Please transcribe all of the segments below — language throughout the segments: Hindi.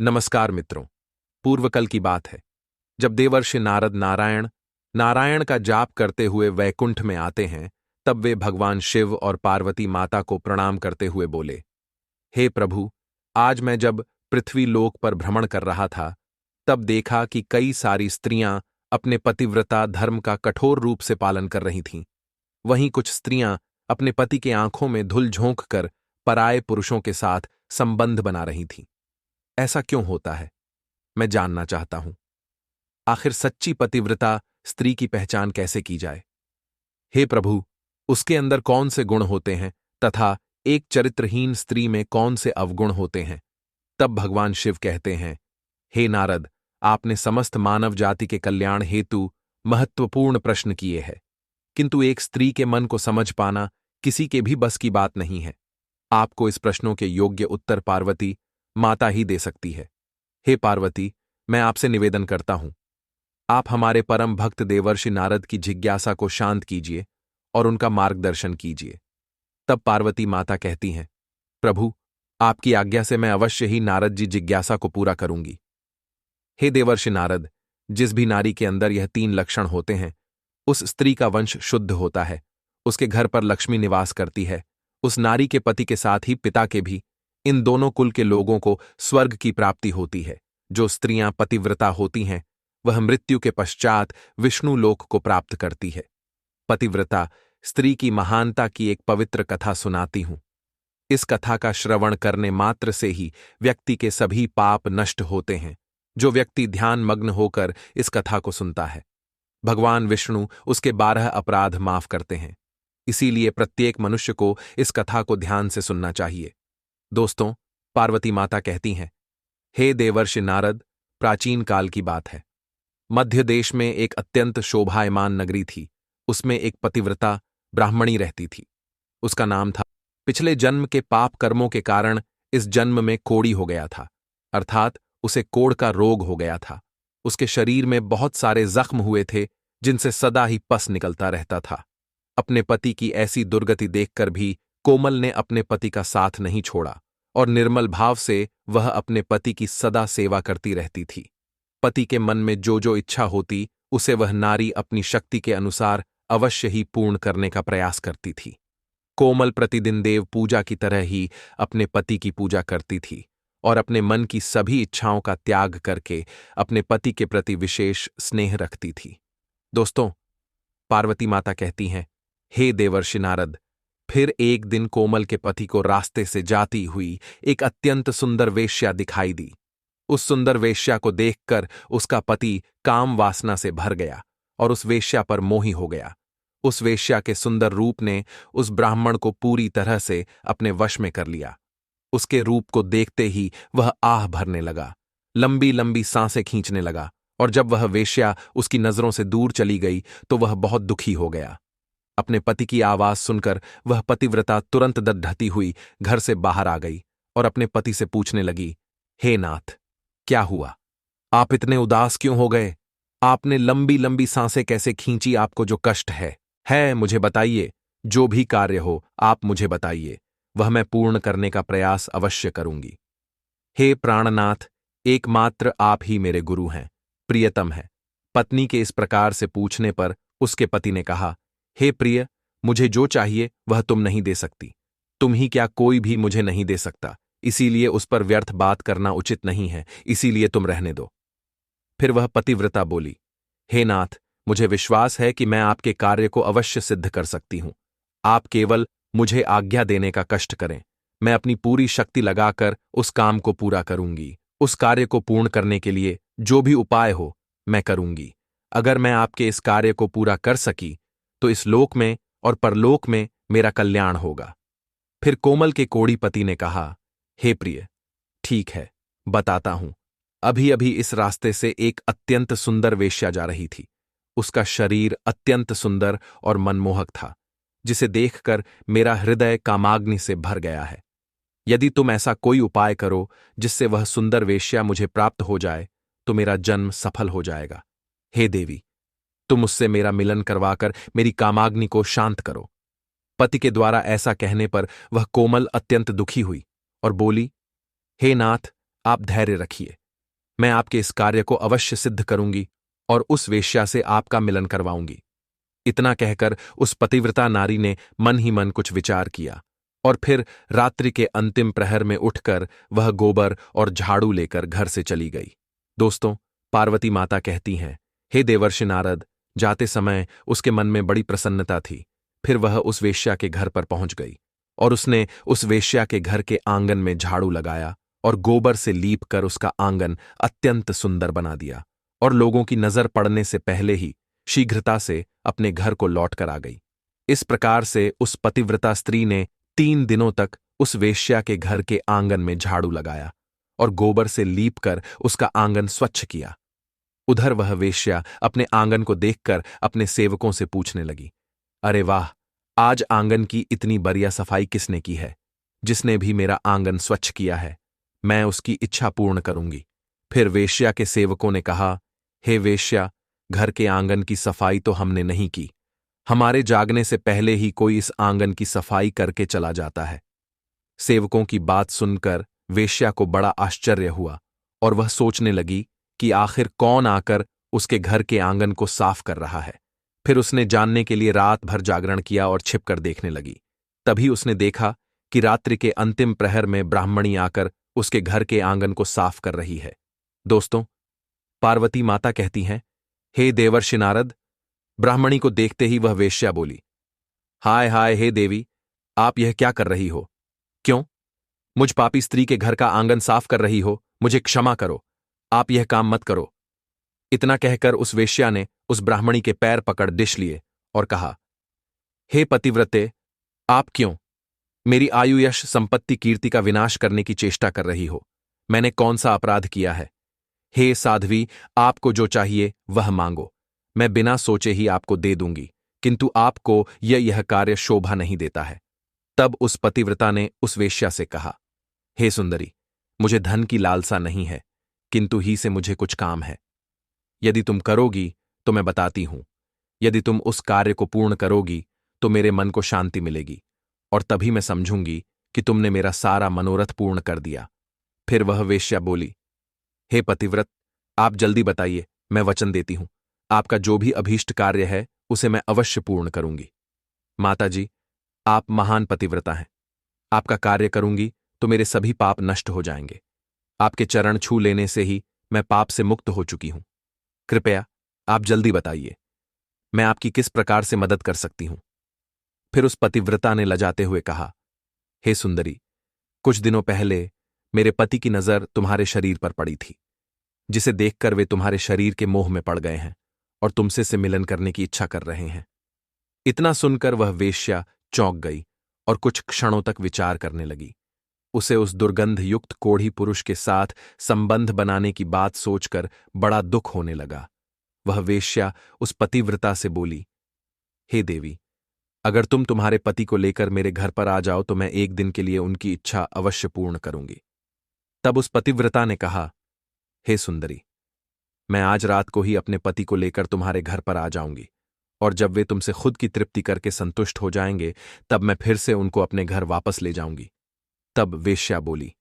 नमस्कार मित्रों। पूर्वकल की बात है, जब देवर्षि नारद नारायण का जाप करते हुए वैकुंठ में आते हैं, तब वे भगवान शिव और पार्वती माता को प्रणाम करते हुए बोले, हे प्रभु, आज मैं जब पृथ्वी लोक पर भ्रमण कर रहा था, तब देखा कि कई सारी स्त्रियां अपने पतिव्रता धर्म का कठोर रूप से पालन कर रही थीं। वहीं कुछ स्त्रियां अपने पति के आंखों में धूल झोंक कर पराये पुरुषों के साथ संबंध बना रही थीं। ऐसा क्यों होता है? मैं जानना चाहता हूं। आखिर सच्ची पतिव्रता स्त्री की पहचान कैसे की जाए? हे प्रभु, उसके अंदर कौन से गुण होते हैं तथा एक चरित्रहीन स्त्री में कौन से अवगुण होते हैं? तब भगवान शिव कहते हैं, हे नारद, आपने समस्त मानव जाति के कल्याण हेतु महत्वपूर्ण प्रश्न किए हैं, किंतु एक स्त्री के मन को समझ पाना किसी के भी बस की बात नहीं है। आपको इस प्रश्नों के योग्य उत्तर पार्वती माता ही दे सकती है। हे पार्वती, मैं आपसे निवेदन करता हूं, आप हमारे परम भक्त देवर्षि नारद की जिज्ञासा को शांत कीजिए और उनका मार्गदर्शन कीजिए। तब पार्वती माता कहती हैं, प्रभु, आपकी आज्ञा से मैं अवश्य ही नारद जी जिज्ञासा को पूरा करूंगी। हे देवर्षि नारद, जिस भी नारी के अंदर यह 3 लक्षण होते हैं, उस स्त्री का वंश शुद्ध होता है, उसके घर पर लक्ष्मी निवास करती है, उस नारी के पति के साथ ही पिता के भी, इन दोनों कुल के लोगों को स्वर्ग की प्राप्ति होती है। जो स्त्रियां पतिव्रता होती हैं, वह मृत्यु के पश्चात विष्णु लोक को प्राप्त करती है। पतिव्रता स्त्री की महानता की एक पवित्र कथा सुनाती हूं। इस कथा का श्रवण करने मात्र से ही व्यक्ति के सभी पाप नष्ट होते हैं। जो व्यक्ति ध्यान मग्न होकर इस कथा को सुनता है, भगवान विष्णु उसके 12 अपराध माफ करते हैं। इसीलिए प्रत्येक मनुष्य को इस कथा को ध्यान से सुनना चाहिए। दोस्तों, पार्वती माता कहती हैं, हे देवर्षि नारद, प्राचीन काल की बात है। मध्य देश में एक अत्यंत शोभायमान नगरी थी। उसमें एक पतिव्रता ब्राह्मणी रहती थी। उसका नाम था। पिछले जन्म के पाप कर्मों के कारण इस जन्म में कोढ़ी हो गया था, अर्थात उसे कोढ़ का रोग हो गया था। उसके शरीर में बहुत सारे जख्म हुए थे, जिनसे सदा ही पस निकलता रहता था। अपने पति की ऐसी दुर्गति देखकर भी कोमल ने अपने पति का साथ नहीं छोड़ा और निर्मल भाव से वह अपने पति की सदा सेवा करती रहती थी। पति के मन में जो जो इच्छा होती, उसे वह नारी अपनी शक्ति के अनुसार अवश्य ही पूर्ण करने का प्रयास करती थी। कोमल प्रतिदिन देव पूजा की तरह ही अपने पति की पूजा करती थी और अपने मन की सभी इच्छाओं का त्याग करके अपने पति के प्रति विशेष स्नेह रखती थी। दोस्तों, पार्वती माता कहती हैं, हे देवर्षि नारद, फिर एक दिन कोमल के पति को रास्ते से जाती हुई एक अत्यंत सुंदर वेश्या दिखाई दी। उस सुंदर वेश्या को देखकर उसका पति काम वासना से भर गया और उस वेश्या पर मोही हो गया। उस वेश्या के सुंदर रूप ने उस ब्राह्मण को पूरी तरह से अपने वश में कर लिया। उसके रूप को देखते ही वह आह भरने लगा, लंबी लंबी सांसें खींचने लगा, और जब वह वेश्या उसकी नजरों से दूर चली गई तो वह बहुत दुखी हो गया। अपने पति की आवाज सुनकर वह पतिव्रता तुरंत दद्धती हुई घर से बाहर आ गई और अपने पति से पूछने लगी, हे नाथ, क्या हुआ? आप इतने उदास क्यों हो गए? आपने लंबी लंबी सांसें कैसे खींची? आपको जो कष्ट है मुझे बताइए। जो भी कार्य हो आप मुझे बताइए, वह मैं पूर्ण करने का प्रयास अवश्य करूंगी। हे प्राणनाथ, एकमात्र आप ही मेरे गुरु हैं, प्रियतम है। पत्नी के इस प्रकार से पूछने पर उसके पति ने कहा, हे प्रिय, मुझे जो चाहिए वह तुम नहीं दे सकती। तुम ही क्या, कोई भी मुझे नहीं दे सकता, इसीलिए उस पर व्यर्थ बात करना उचित नहीं है, इसीलिए तुम रहने दो। फिर वह पतिव्रता बोली, हे नाथ, मुझे विश्वास है कि मैं आपके कार्य को अवश्य सिद्ध कर सकती हूं। आप केवल मुझे आज्ञा देने का कष्ट करें, मैं अपनी पूरी शक्ति लगाकर उस काम को पूरा करूंगी। उस कार्य को पूर्ण करने के लिए जो भी उपाय हो मैं करूंगी। अगर मैं आपके इस कार्य को पूरा कर सकी तो इस लोक में और परलोक में मेरा कल्याण होगा। फिर कोमल के कोढ़ी पति ने कहा, हे प्रिय, ठीक है, बताता हूं। अभी अभी इस रास्ते से एक अत्यंत सुंदर वेश्या जा रही थी। उसका शरीर अत्यंत सुंदर और मनमोहक था, जिसे देखकर मेरा हृदय कामाग्नि से भर गया है। यदि तुम ऐसा कोई उपाय करो जिससे वह सुंदर वेश्या मुझे प्राप्त हो जाए तो मेरा जन्म सफल हो जाएगा। हे देवी, तुम उससे मेरा मिलन करवाकर मेरी कामाग्नि को शांत करो। पति के द्वारा ऐसा कहने पर वह कोमल अत्यंत दुखी हुई और बोली, हे नाथ, आप धैर्य रखिए, मैं आपके इस कार्य को अवश्य सिद्ध करूंगी और उस वेश्या से आपका मिलन करवाऊंगी। इतना कहकर उस पतिव्रता नारी ने मन ही मन कुछ विचार किया और फिर रात्रि के अंतिम प्रहर में उठकर वह गोबर और झाड़ू लेकर घर से चली गई। दोस्तों, पार्वती माता कहती हैं, हे देवर्षि नारद, जाते समय उसके मन में बड़ी प्रसन्नता थी। फिर वह उस वेश्या के घर पर पहुंच गई और उसने उस वेश्या के घर के आंगन में झाड़ू लगाया और गोबर से लीप कर उसका आंगन अत्यंत सुंदर बना दिया और लोगों की नजर पड़ने से पहले ही शीघ्रता से अपने घर को लौट कर आ गई। इस प्रकार से उस पतिव्रता स्त्री ने 3 दिनों तक उस वेश्या के घर के आंगन में झाड़ू लगाया और गोबर से लीप कर उसका आंगन स्वच्छ किया। उधर वह वेश्या अपने आंगन को देखकर अपने सेवकों से पूछने लगी, अरे वाह, आज आंगन की इतनी बढ़िया सफाई किसने की है? जिसने भी मेरा आंगन स्वच्छ किया है, मैं उसकी इच्छा पूर्ण करूंगी। फिर वेश्या के सेवकों ने कहा, हे वेश्या, घर के आंगन की सफाई तो हमने नहीं की। हमारे जागने से पहले ही कोई इस आंगन की सफाई करके चला जाता है। सेवकों की बात सुनकर वेश्या को बड़ा आश्चर्य हुआ और वह सोचने लगी कि आखिर कौन आकर उसके घर के आंगन को साफ कर रहा है। फिर उसने जानने के लिए रात भर जागरण किया और छिपकर देखने लगी। तभी उसने देखा कि रात्रि के अंतिम प्रहर में ब्राह्मणी आकर उसके घर के आंगन को साफ कर रही है। दोस्तों, पार्वती माता कहती हैं, हे देवर्षि नारद, ब्राह्मणी को देखते ही वह वेश्या बोली, हाय हाय हे देवी, आप यह क्या कर रही हो? क्यों मुझ पापी स्त्री के घर का आंगन साफ कर रही हो? मुझे क्षमा करो, आप यह काम मत करो। इतना कहकर उस वेश्या ने उस ब्राह्मणी के पैर पकड़ डिश लिए और कहा, हे पतिव्रते, आप क्यों मेरी आयु यश संपत्ति कीर्ति का विनाश करने की चेष्टा कर रही हो? मैंने कौन सा अपराध किया है? हे साध्वी, आपको जो चाहिए वह मांगो, मैं बिना सोचे ही आपको दे दूंगी, किंतु आपको यह कार्य शोभा नहीं देता है। तब उस पतिव्रता ने उस वेश्या से कहा, हे सुंदरी, मुझे धन की लालसा नहीं है, किंतु ही से मुझे कुछ काम है। यदि तुम करोगी तो मैं बताती हूं। यदि तुम उस कार्य को पूर्ण करोगी तो मेरे मन को शांति मिलेगी और तभी मैं समझूंगी कि तुमने मेरा सारा मनोरथ पूर्ण कर दिया। फिर वह वेश्या बोली, हे पतिव्रत, आप जल्दी बताइए, मैं वचन देती हूं, आपका जो भी अभीष्ट कार्य है उसे मैं अवश्य पूर्ण करूंगी। माताजी, आप महान पतिव्रता हैं, आपका कार्य करूंगी तो मेरे सभी पाप नष्ट हो जाएंगे। आपके चरण छू लेने से ही मैं पाप से मुक्त हो चुकी हूं। कृपया आप जल्दी बताइए, मैं आपकी किस प्रकार से मदद कर सकती हूं? फिर उस पतिव्रता ने लजाते हुए कहा, हे सुंदरी, कुछ दिनों पहले मेरे पति की नजर तुम्हारे शरीर पर पड़ी थी, जिसे देखकर वे तुम्हारे शरीर के मोह में पड़ गए हैं और तुमसे से मिलन करने की इच्छा कर रहे हैं। इतना सुनकर वह वेश्या चौंक गई और कुछ क्षणों तक विचार करने लगी। उसे उस दुर्गंध युक्त कोढ़ी पुरुष के साथ संबंध बनाने की बात सोचकर बड़ा दुख होने लगा। वह वेश्या उस पतिव्रता से बोली, हे देवी, अगर तुम तुम्हारे पति को लेकर मेरे घर पर आ जाओ तो मैं एक दिन के लिए उनकी इच्छा अवश्य पूर्ण करूंगी। तब उस पतिव्रता ने कहा, हे सुंदरी, मैं आज रात को ही अपने पति को लेकर तुम्हारे घर पर आ जाऊंगी और जब वे तुमसे खुद की तृप्ति करके संतुष्ट हो जाएंगे तब मैं फिर से उनको अपने घर वापस ले जाऊंगी। तब वेश्या बोली,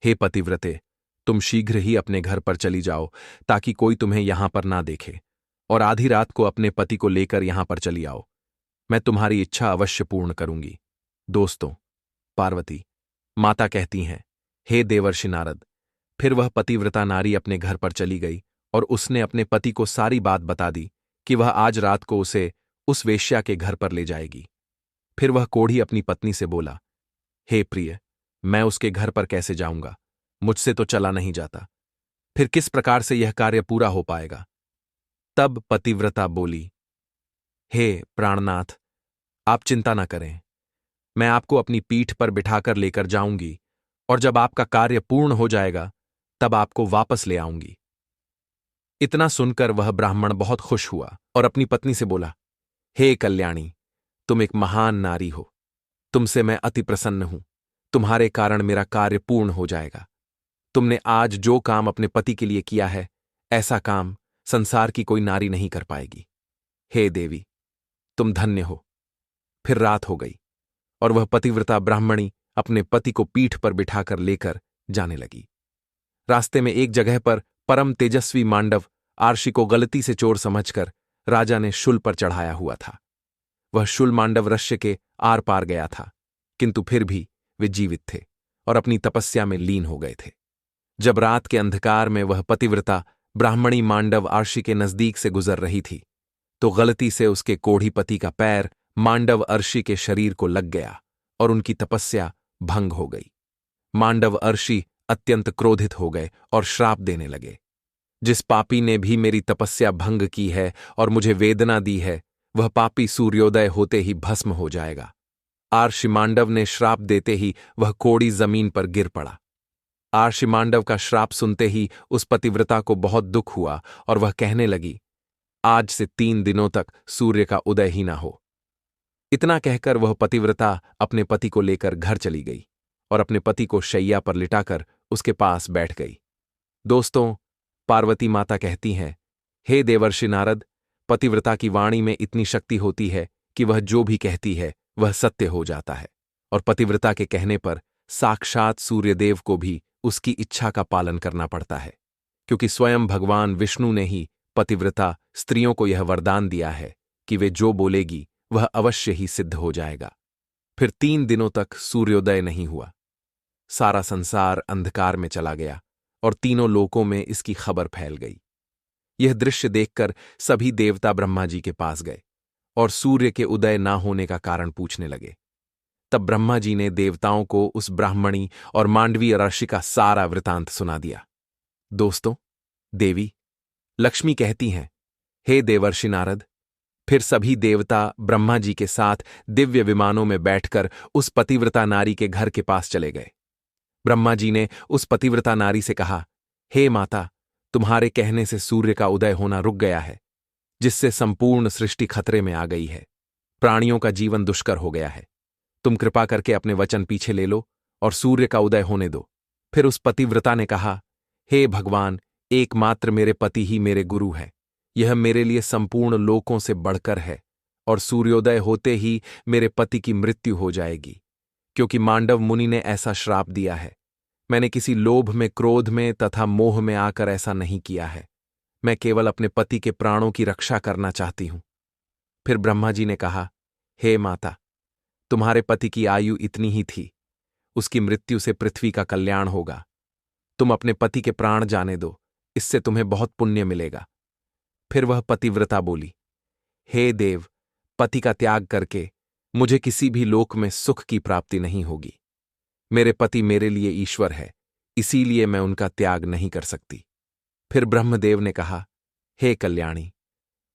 हे पतिव्रते, तुम शीघ्र ही अपने घर पर चली जाओ ताकि कोई तुम्हें यहां पर ना देखे और आधी रात को अपने पति को लेकर यहां पर चली आओ। मैं तुम्हारी इच्छा अवश्य पूर्ण करूंगी। दोस्तों, पार्वती माता कहती हैं, हे देवर्षि नारद, फिर वह पतिव्रता नारी अपने घर पर चली गई और उसने अपने पति को सारी बात बता दी कि वह आज रात को उसे उस वेश्या के घर पर ले जाएगी। फिर वह कोढ़ी अपनी पत्नी से बोला, हे प्रिय, मैं उसके घर पर कैसे जाऊंगा? मुझसे तो चला नहीं जाता। फिर किस प्रकार से यह कार्य पूरा हो पाएगा? तब पतिव्रता बोली, हे प्राणनाथ, आप चिंता न करें, मैं आपको अपनी पीठ पर बिठाकर लेकर जाऊंगी और जब आपका कार्य पूर्ण हो जाएगा तब आपको वापस ले आऊंगी। इतना सुनकर वह ब्राह्मण बहुत खुश हुआ और अपनी पत्नी से बोला, हे कल्याणी, तुम एक महान नारी हो, तुमसे मैं अति प्रसन्न हूं। तुम्हारे कारण मेरा कार्य पूर्ण हो जाएगा। तुमने आज जो काम अपने पति के लिए किया है, ऐसा काम संसार की कोई नारी नहीं कर पाएगी। हे देवी, तुम धन्य हो। फिर रात हो गई और वह पतिव्रता ब्राह्मणी अपने पति को पीठ पर बिठाकर लेकर जाने लगी। रास्ते में एक जगह पर परम तेजस्वी मांडव आर्षि को गलती से चोर समझकर राजा ने शूल पर चढ़ाया हुआ था। वह शूल मांडव रश्य के आर पार गया था, किंतु फिर भी वे जीवित थे और अपनी तपस्या में लीन हो गए थे। जब रात के अंधकार में वह पतिव्रता ब्राह्मणी मांडव आर्षि के नजदीक से गुजर रही थी, तो गलती से उसके कोढ़ी पति का पैर मांडव अर्षि के शरीर को लग गया और उनकी तपस्या भंग हो गई। मांडव अर्षि अत्यंत क्रोधित हो गए और श्राप देने लगे, जिस पापी ने भी मेरी तपस्या भंग की है और मुझे वेदना दी है, वह पापी सूर्योदय होते ही भस्म हो जाएगा। आर्षि मांडव ने श्राप देते ही वह कोड़ी जमीन पर गिर पड़ा। आर्षि मांडव का श्राप सुनते ही उस पतिव्रता को बहुत दुख हुआ और वह कहने लगी, आज से 3 दिनों तक सूर्य का उदय ही ना हो। इतना कहकर वह पतिव्रता अपने पति को लेकर घर चली गई और अपने पति को शैया पर लिटाकर उसके पास बैठ गई। दोस्तों, पार्वती माता कहती हैं, हे देवर्षि नारद, पतिव्रता की वाणी में इतनी शक्ति होती है कि वह जो भी कहती है वह सत्य हो जाता है, और पतिव्रता के कहने पर साक्षात सूर्यदेव को भी उसकी इच्छा का पालन करना पड़ता है, क्योंकि स्वयं भगवान विष्णु ने ही पतिव्रता स्त्रियों को यह वरदान दिया है कि वे जो बोलेगी वह अवश्य ही सिद्ध हो जाएगा। फिर 3 दिनों तक सूर्योदय नहीं हुआ। सारा संसार अंधकार में चला गया और तीनों लोकों में इसकी खबर फैल गई। यह दृश्य देखकर सभी देवता ब्रह्मा जी के पास गए और सूर्य के उदय ना होने का कारण पूछने लगे। तब ब्रह्मा जी ने देवताओं को उस ब्राह्मणी और मांडवीय राशि का सारा वृतांत सुना दिया। दोस्तों, देवी लक्ष्मी कहती हैं, हे देवर्षि नारद, फिर सभी देवता ब्रह्मा जी के साथ दिव्य विमानों में बैठकर उस पतिव्रता नारी के घर के पास चले गए। ब्रह्मा जी ने उस पतिव्रता नारी से कहा, हे माता, तुम्हारे कहने से सूर्य का उदय होना रुक गया है, जिससे संपूर्ण सृष्टि खतरे में आ गई है। प्राणियों का जीवन दुष्कर हो गया है। तुम कृपा करके अपने वचन पीछे ले लो और सूर्य का उदय होने दो। फिर उस पतिव्रता ने कहा, हे भगवान, एकमात्र मेरे पति ही मेरे गुरु है। यह मेरे लिए संपूर्ण लोकों से बढ़कर है और सूर्योदय होते ही मेरे पति की मृत्यु हो जाएगी, क्योंकि मांडव मुनि ने ऐसा श्राप दिया है। मैंने किसी लोभ में, क्रोध में तथा मोह में आकर ऐसा नहीं किया है। मैं केवल अपने पति के प्राणों की रक्षा करना चाहती हूं। फिर ब्रह्मा जी ने कहा, हे माता, तुम्हारे पति की आयु इतनी ही थी, उसकी मृत्यु से पृथ्वी का कल्याण होगा। तुम अपने पति के प्राण जाने दो, इससे तुम्हें बहुत पुण्य मिलेगा। फिर वह पतिव्रता बोली, हे देव, पति का त्याग करके मुझे किसी भी लोक में सुख की प्राप्ति नहीं होगी। मेरे पति मेरे लिए ईश्वर है, इसीलिए मैं उनका त्याग नहीं कर सकती। फिर ब्रह्मदेव ने कहा, हे कल्याणी,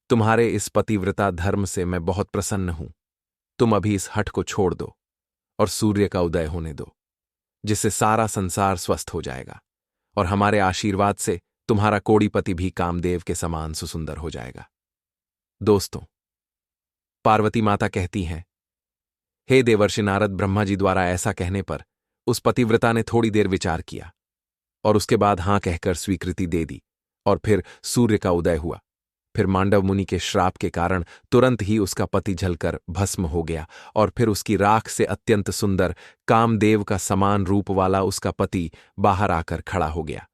तुम्हारे इस पतिव्रता धर्म से मैं बहुत प्रसन्न हूं। तुम अभी इस हठ को छोड़ दो और सूर्य का उदय होने दो, जिससे सारा संसार स्वस्थ हो जाएगा और हमारे आशीर्वाद से तुम्हारा कोड़ीपति भी कामदेव के समान सुसुंदर हो जाएगा। दोस्तों, पार्वती माता कहती हैं, हे देवर्षि नारद, ब्रह्मा जी द्वारा ऐसा कहने पर उस पतिव्रता ने थोड़ी देर विचार किया और उसके बाद हां कहकर स्वीकृति दे दी और फिर सूर्य का उदय हुआ। फिर मांडव मुनि के श्राप के कारण तुरंत ही उसका पति जलकर भस्म हो गया और फिर उसकी राख से अत्यंत सुंदर कामदेव का समान रूप वाला उसका पति बाहर आकर खड़ा हो गया।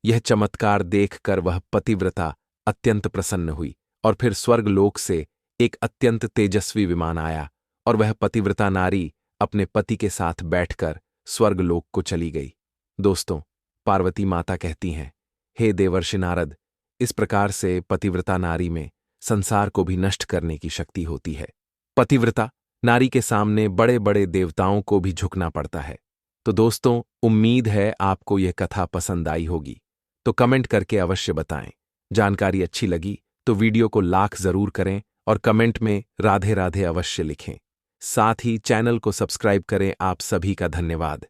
यह चमत्कार देखकर वह पतिव्रता अत्यंत प्रसन्न हुई और फिर स्वर्गलोक से एक अत्यंत तेजस्वी विमान आया और वह पतिव्रता नारी अपने पति के साथ बैठकर स्वर्गलोक को चली गई। दोस्तों, पार्वती माता कहती हैं, हे देवर्षि नारद, इस प्रकार से पतिव्रता नारी में संसार को भी नष्ट करने की शक्ति होती है। पतिव्रता नारी के सामने बड़े बड़े देवताओं को भी झुकना पड़ता है। तो दोस्तों, उम्मीद है आपको यह कथा पसंद आई होगी, तो कमेंट करके अवश्य बताएं। जानकारी अच्छी लगी तो वीडियो को लाइक जरूर करें और कमेंट में राधे राधे अवश्य लिखें। साथ ही चैनल को सब्सक्राइब करें। आप सभी का धन्यवाद।